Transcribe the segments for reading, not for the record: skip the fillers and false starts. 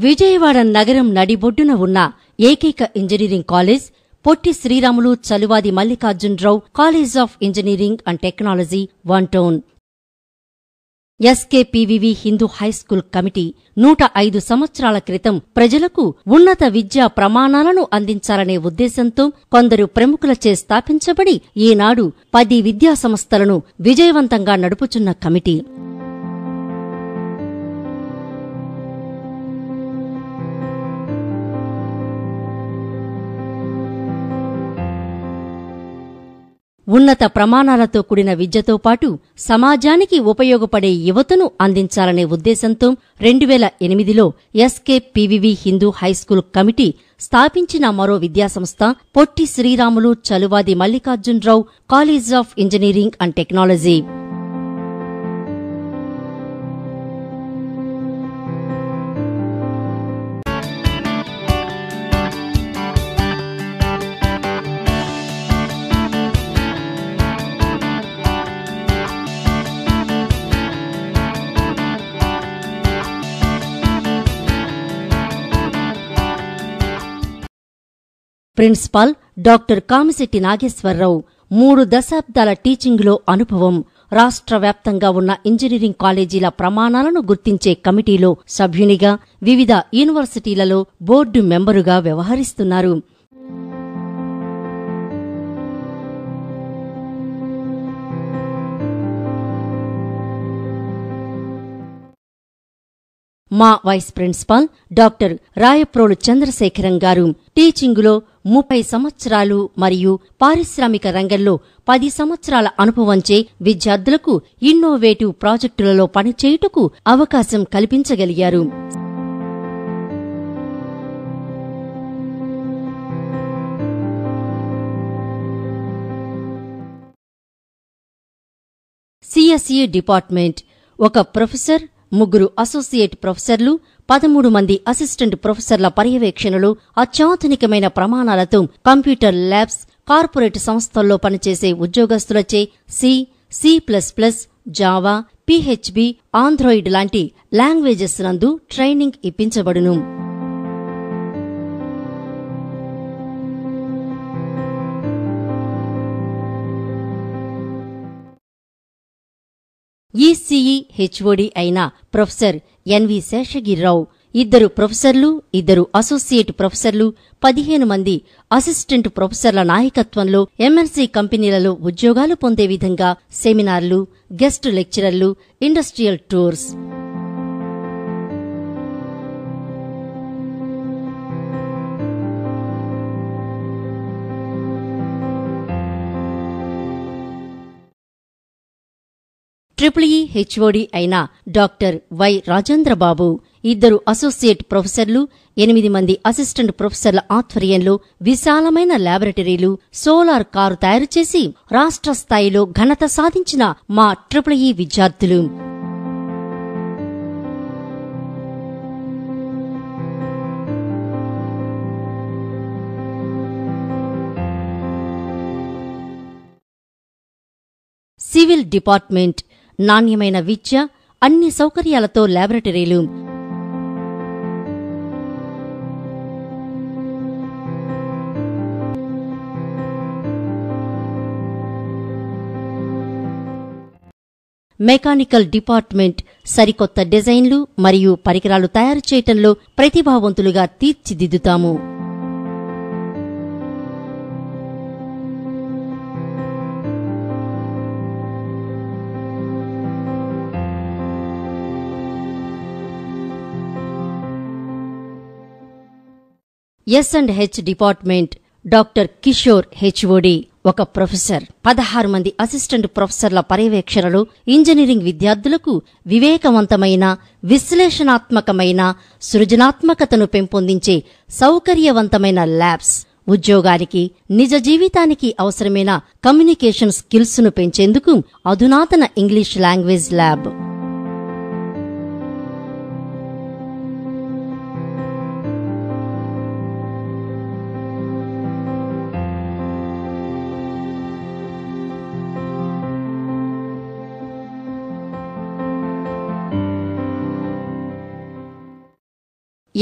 విజయవాడ నగరం నడిబొడ్డున ఉన్న ఏకైక engineering college Potti Sriramulu Chaluvadi Mallikarjunarao college of engineering and technology, one town. SKPVV Hindu high school committee 105 సంవత్సరాల క్రితం ప్రజలకు ఉన్నత విద్యా ప్రమాణాలను అందించాలనే ఉద్దేశంతో కొందరు ప్రముఖులచే స్థాపించబడి ఈనాడు 10 విద్యాసంస్థలను విజయవంతంగా నడుపుచున్న కమిటీ. ఉన్నత ప్రమాణాలతో కూడిన విద్యతో పాటు సమాజానికి ఉపయోగపడే యువతను అందించాలనే ఉద్దేశంతో 2008లో ఎస్కేపీవీవీ హిందూ హైస్కూల్ కమిటీ స్థాపించిన మరో విద్యాసంస్థ Potti Sriramulu Chaluvadi Mallikarjunarao college of engineering and technology. Principal doctor Kamisetti Nageswararao. 3 దశాబ్దాల టీచింగ్లో అనుభవం. రాష్ట్ర వ్యాప్తంగా ఉన్న ఇంజనీరింగ్ కాలేజీల ప్రమాణాలను గుర్తించే కమిటీలో సభ్యునిగా, వివిధ యూనివర్సిటీలలో బోర్డు మెంబరుగా వ్యవహరిస్తున్నారు. మా vice principal doctor Rayaprolu Chandrasekharam గారు టీచింగులో 30 సంవత్సరాలు మరియు పారిశ్రామిక రంగంలో 10 సంవత్సరాల అనుభవంచే విద్యార్థులకు ఇన్నోవేటివ్ ప్రాజెక్టులలో పనిచేయుటకు అవకాశం కల్పించగలిగారు. CSE department. ఒక ప్రొఫెసర్, 3 అసోసియేట్ ప్రొఫెసర్లు, 13 మంది అసిస్టెంట్ ప్రొఫెసర్ల పర్యవేక్షణలో అత్యాధునికమైన ప్రమాణాలతో కంప్యూటర్ ల్యాబ్స్, కార్పొరేట్ సంస్థల్లో పనిచేసే ఉద్యోగస్తులచే సి++, జావా, పీహెచ్బీ, ఆండ్రాయిడ్ లాంటి లాంగ్వేజెస్ నందు ట్రైనింగ్ ఇప్పించబడును. ఈసీఈ హెచ్ఓడి అయిన ప్రొఫెసర్ ఎన్వి శేషగిరిరావు. 2 ప్రొఫెసర్లు, 2 అసోసియేట్ ప్రొఫెసర్లు, 15 మంది అసిస్టెంట్ ప్రొఫెసర్ల నాయకత్వంలో ఎంఎన్సీ కంపెనీలలో ఉద్యోగాలు పొందే విధంగా సెమినార్లు, గెస్ట్ లెక్చరర్లు, ఇండస్ట్రియల్ టూర్స్. ట్రిపుల్ఈ హెచ్ఓడి అయిన డాక్టర్ వై రాజేంద్రబాబు. 2 అసోసియేట్ ప్రొఫెసర్లు, 8 మంది అసిస్టెంట్ ప్రొఫెసర్ల ఆధ్వర్యంలో విశాలమైన ల్యాబొరేటరీలు, సోలార్ కారు తయారు చేసి రాష్ట్ర స్థాయిలో ఘనత సాధించిన మా ట్రిపుల్ఈ విద్యార్థులు. Civil department. నాణ్యమైన విద్య, అన్ని సౌకర్యాలతో ల్యాబొరేటరీలు. Mechanical department. సరికొత్త డిజైన్లు మరియు పరికరాలు తయారు చేయటంలో ప్రతిభావంతులుగా తీర్చిదిద్దుతాము. ఎస్&హెచ్ డిపార్ట్మెంట్. డాక్టర్ కిషోర్ హెచ్ఓడి, ఒక ప్రొఫెసర్, 16 మంది అసిస్టెంట్ ప్రొఫెసర్ల పర్యవేక్షణలో ఇంజనీరింగ్ విద్యార్థులకు వివేకవంతమైన, విశ్లేషణాత్మకమైన, సృజనాత్మకతను పెంపొందించే సౌకర్యవంతమైన ల్యాబ్స్. ఉద్యోగానికి, నిజ జీవితానికి అవసరమైన కమ్యూనికేషన్ స్కిల్స్ను పెంచేందుకు అధునాతన English language lab.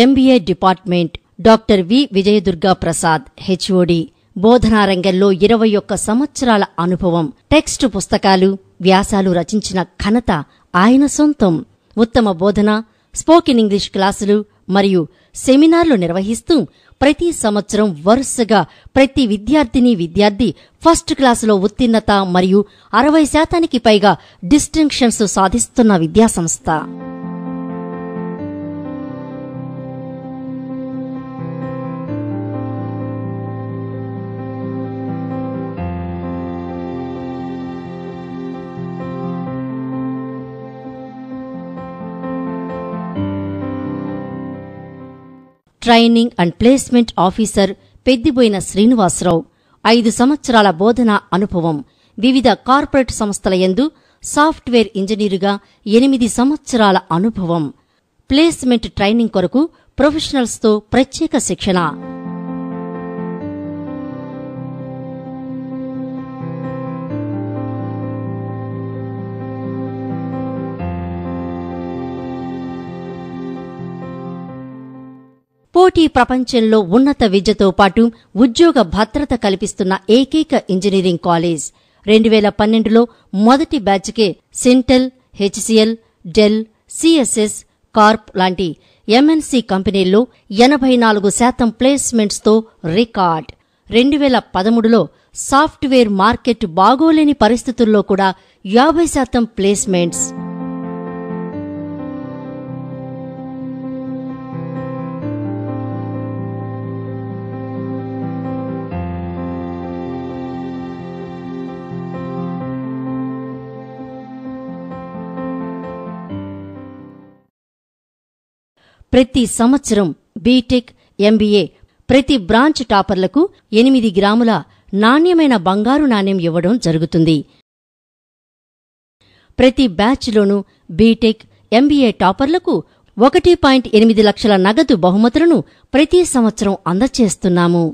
MBA department doctor V Vijayadurga Prasad HOD. బోధనా రంగంలో 21 సంవత్సరాల అనుభవం. టెక్స్ట్ పుస్తకాలు, వ్యాసాలు రచించిన ఘనత ఆయన సొంతం. ఉత్తమ బోధన, స్పోకెన్ ఇంగ్లీష్ క్లాసులు మరియు సెమినార్లు నిర్వహిస్తూ ప్రతి సంవత్సరం వరుసగా ప్రతి విద్యార్థి ఫస్ట్ క్లాసులో ఉత్తీర్ణత మరియు 60% పైగా డిస్టింక్షన్స్ సాధిస్తున్న విద్యాసంస్థ. Training and placement officer Peddiboina Srinivasa Rao. 5 సంవత్సరాల బోధనా అనుభవం. వివిధ కార్పొరేట్ సంస్థల యందు సాఫ్ట్వేర్ ఇంజనీరుగా 8 సంవత్సరాల అనుభవం. ప్లేస్మెంట్ ట్రైనింగ్ కొరకు ప్రొఫెషనల్స్తో ప్రత్యేక శిక్షణ. పోటీ ప్రపంచంలో ఉన్నత విద్యతో పాటు ఉద్యోగ భద్రత కల్పిస్తున్న ఏకైక ఇంజనీరింగ్ కాలేజ్. 2012లో మొదటి బ్యాచ్కే Syntel, HCL, Dell, CSS, Corp లాంటి ఎంఎన్సి కంపెనీల్లో 84% ప్లేస్మెంట్స్తో రికార్డ్. 2013లో సాఫ్ట్వేర్ మార్కెట్ బాగోలేని పరిస్థితుల్లో కూడా 50% ప్లేస్మెంట్స్. ప్రతి సంవత్సరం బీటెక్, ఎంబీఏ ప్రతి బ్రాంచ్ టాపర్లకు 8 గ్రాముల నాణ్యమైన బంగారు నాణెం ఇవ్వడం జరుగుతుంది. ప్రతి బ్యాచ్లోనూ బీటెక్, ఎంబీఏ టాపర్లకు 1.8 లక్షల నగదు బహుమతులను ప్రతి సంవత్సరం అందజేస్తున్నాము.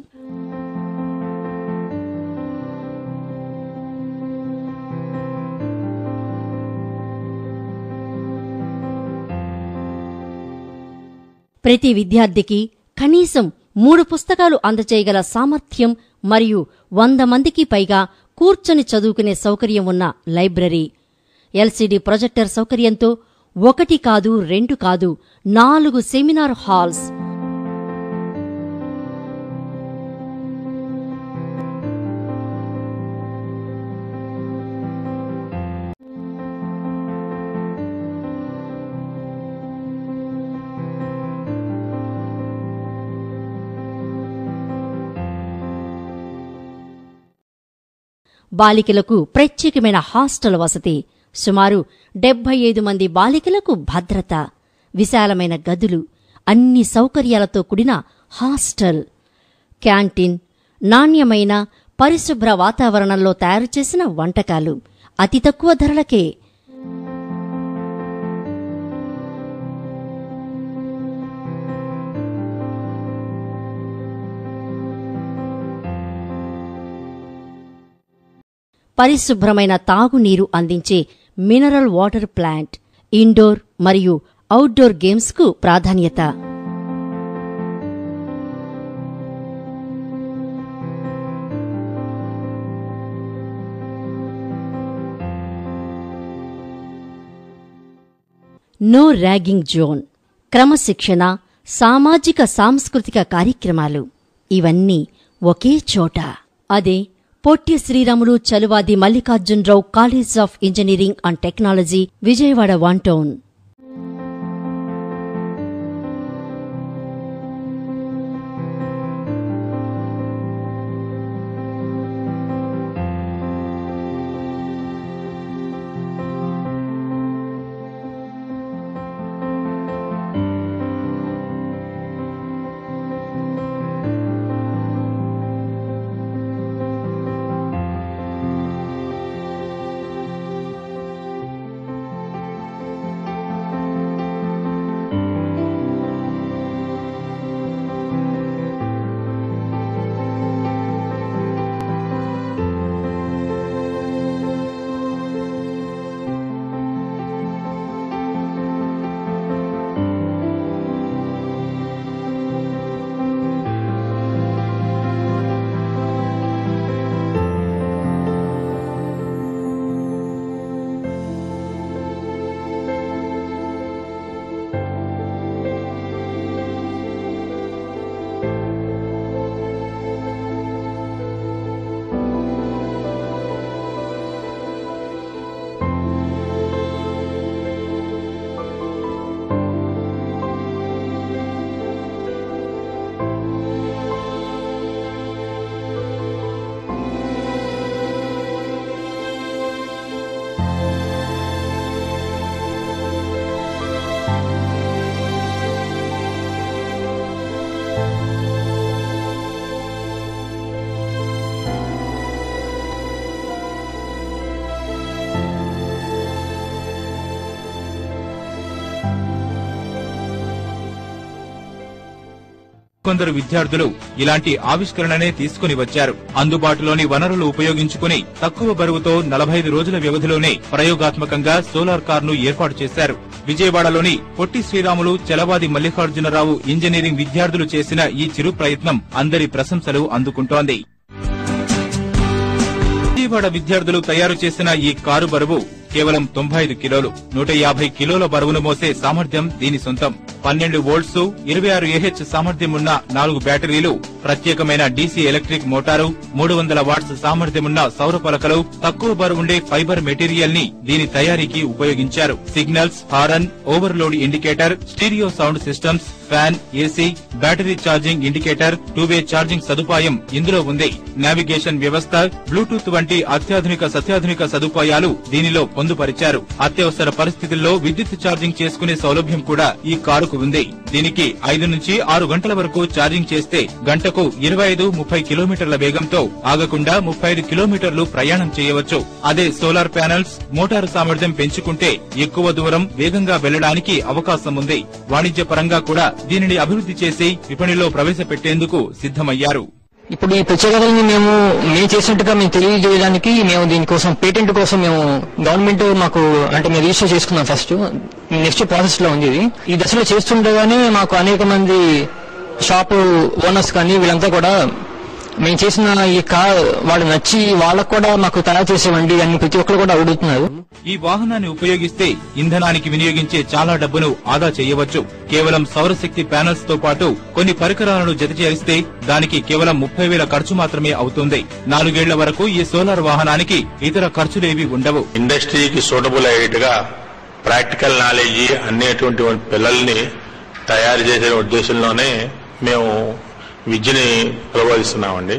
ప్రతి విద్యార్థికి కనీసం 3 పుస్తకాలు అందజేయగల సామర్థ్యం మరియు 100 మందికి పైగా కూర్చొని చదువుకునే సౌకర్యం ఉన్న లైబ్రరీ. ఎల్సీడీ ప్రొజెక్టర్ సౌకర్యంతో 1 కాదు 2 కాదు 4 సెమినార్ హాల్స్. బాలికలకు ప్రత్యేకమైన హాస్టల్ వసతి. సుమారు 75 మంది బాలికలకు భద్రత, విశాలమైన గదులు, అన్ని సౌకర్యాలతో కూడిన హాస్టల్, క్యాంటీన్, నాణ్యమైన పరిశుభ్ర వాతావరణంలో తయారుచేసిన వంటకాలు అతి తక్కువ ధరలకే. పరిశుభ్రమైన తాగునీరు అందించే మినరల్ వాటర్ ప్లాంట్, ఇండోర్ మరియు అవుట్డోర్ గేమ్స్కు ప్రాధాన్యత. నో ర్యాగింగ్ జోన్, క్రమశిక్షణ, సామాజిక సాంస్కృతిక కార్యక్రమాలు ఇవన్నీ ఒకే చోట. అదే Potti Sriramulu Chaluvadi Mallikarjunarao college of engineering and technology, Vijayawada 1 town. మరికొందరు విద్యార్థులు ఇలాంటి ఆవిష్కరణనే తీసుకుని వచ్చారు. అందుబాటులోని వనరులు ఉపయోగించుకుని తక్కువ బరువుతో 45 రోజుల వ్యవధిలోనే ప్రయోగాత్మకంగా సోలార్ కార్ను ఏర్పాటు చేశారు. విజయవాడలోని పొట్టి శ్రీరాములు, చలవాది మల్లికార్జునరావు ఇంజనీరింగ్ విద్యార్థులు చేసిన ఈ చిరు ప్రయత్నం అందరి ప్రశంసలు అందుకుంటోంది. విజయవాడ విద్యార్థులు తయారు చేసిన ఈ కారు బరువు కేవలం 95 కిలోలు. 150 కిలోల బరువును మోసే సామర్థ్యం దీని సొంతం. 12 వోల్ట్స్ 26 AH సామర్థ్యం ఉన్న 4 బ్యాటరీలు, ప్రత్యేకమైన డీసీ ఎలక్ట్రిక్ మోటారు, 300 వాట్స్ సామర్థ్యమున్న సౌర పలకలు, తక్కువ బరువుండే ఫైబర్ మెటీరియల్ ని దీని తయారీకి ఉపయోగించారు. Signals, horn, overload indicator, stereo sound systems, fan, AC, battery charging indicator, two way charging సదుపాయం ఇందులో ఉంది. నావిగేషన్ వ్యవస్థ, బ్లూటూత్ వంటి సత్యాధునిక సదుపాయాలు దీనిలో పొందుపరిచారు. అత్యవసర పరిస్థితుల్లో విద్యుత్ ఛార్జింగ్ చేసుకునే సౌలభ్యం కూడా ఈ కారుకు ఉంది. దీనికి 5 నుంచి 6 గంటల వరకు ఛార్జింగ్ చేస్తే గంటకు 25-30 కిలోమీటర్ల వేగంతో ఆగకుండా 35 కిలోమీటర్లు ప్రయాణం చేయవచ్చు. అదే సోలార్ ప్యానెల్స్, మోటారు సామర్థ్యం పెంచుకుంటే ఎక్కువ దూరం వేగంగా వెళ్లడానికి అవకాశం ఉంది. వాణిజ్యపరంగా కూడా దీనిని అభివృద్ధి చేసి విపణిలో ప్రవేశపెట్టేందుకు సిద్ధమయ్యారు. ఇప్పుడు ఈ ప్రత్యేకతల్ని మేము చేసినట్టుగా మేము తెలియజేయడానికి మేము దీనికోసం పేటెంట్ కోసం మేము గవర్నమెంట్ మాకు మేము రిజిస్టర్ చేసుకున్నాం. ఫస్ట్ నెక్స్ట్ ప్రాసెస్ లో ఉంది. ఈ దశలో చేస్తుండగానే మాకు అనేక మంది షాప్ ఓనర్స్ కానీ వీళ్ళంతా కూడా మేము చేసిన ఈ కార్ వాళ్ళు నచ్చి వాళ్ళకు కూడా మాకు తయారు చేసేవండి అని ప్రతి ఒక్కరు కూడా అడుగుతున్నారు. ఈ వాహనాన్ని ఉపయోగిస్తే ఇంధనానికి వినియోగించే చాలా డబ్బును ఆదా చేయవచ్చు. కేవలం సౌరశక్తి ప్యానెల్స్ తో పాటు కొన్ని పరికరాలను జతచేరిస్తే దానికి కేవలం 30,000 ఖర్చు మాత్రమే అవుతుంది. 4 ఏళ్ల వరకు ఈ సోలార్ వాహనానికి ఇతర ఖర్చులేవి ఉండవు. ఇండస్ట్రీకి సూటబుల్ అయ్యేట్టుగా ప్రాక్టికల్ నాలెడ్జ్ అనేటువంటి పిల్లల్ని తయారు చేసే ఉద్దేశంలోనే మేము విద్యని ప్రబోధిస్తున్నామండి.